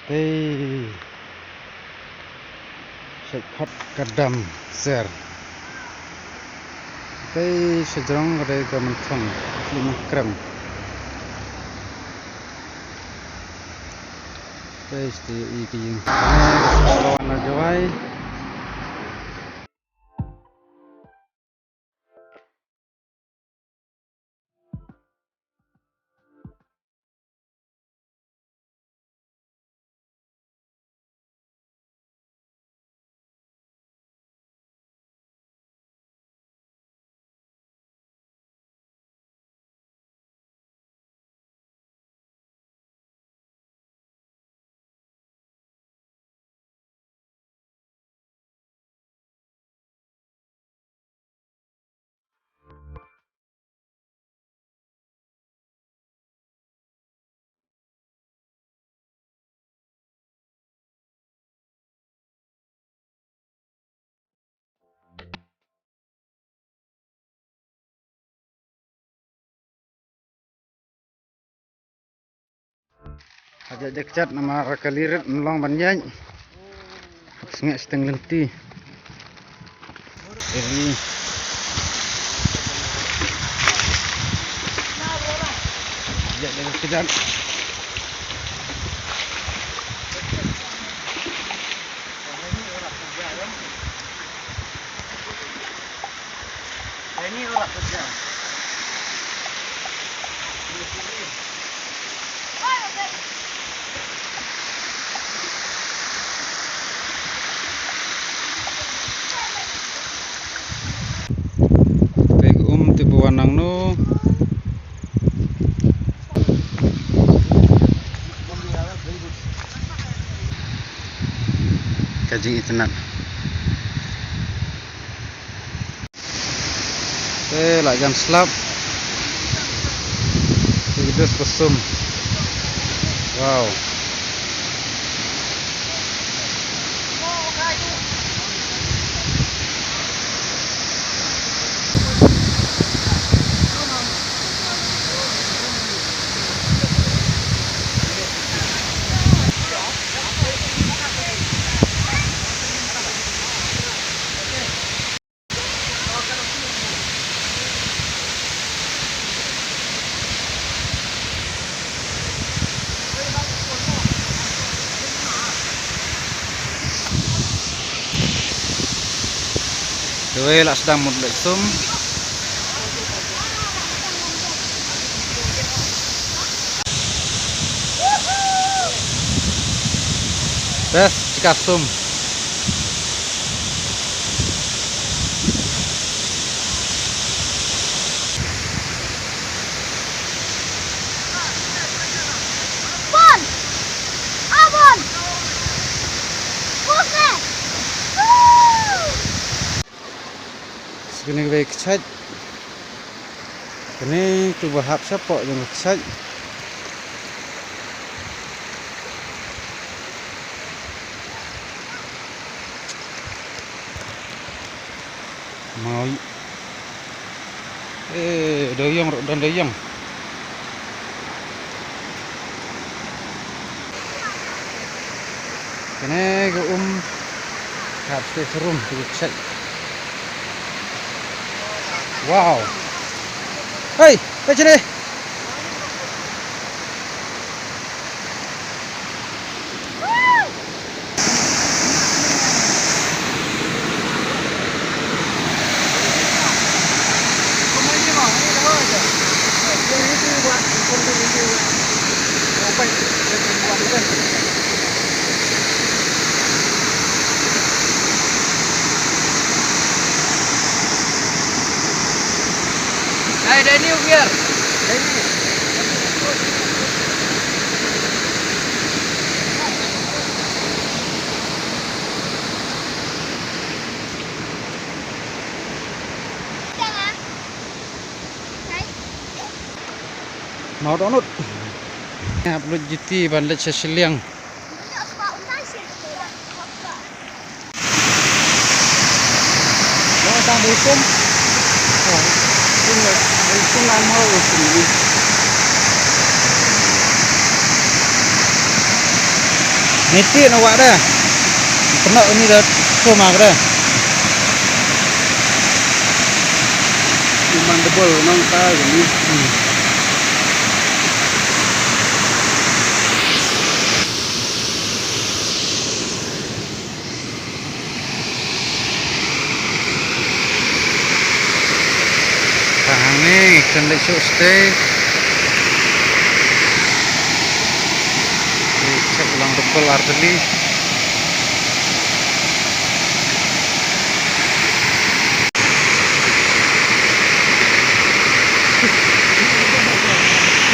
Hey, shortcut kadam ser. Hey, sejauh ada kementerian 5 gram. Hey, setiap ini warna jawai. Ajak dekat nama rakalirit melong banyak. Sengat setengah lenti. Ini ajak dekat. Ini orang kerja. Tibu wanang no. Kaji itenan. Lajan slab. Itu kosum. Wow. Dewe lah sedang mudlek sum. Bes jika sum. Bon! Abon! Bosnya! Segini baik chat. Ini tu bahap siapa yang chat. Mau doyong dan doyong. Kene go kat serum tu chat. Wow. Hey, baca ni. Hai Daniel biar. Jangan. Hai. Mau donut. Ya, perlu GT bandar Cesiliang. Ini sebab untai sih. Mau tambah ikan? Oh, ini lama ini. Niti nak buat dah. Kena ini dah semua dah. Mandebol nang ta gini. Tahan ni kena shoot stay. Cek ulang debol arteli.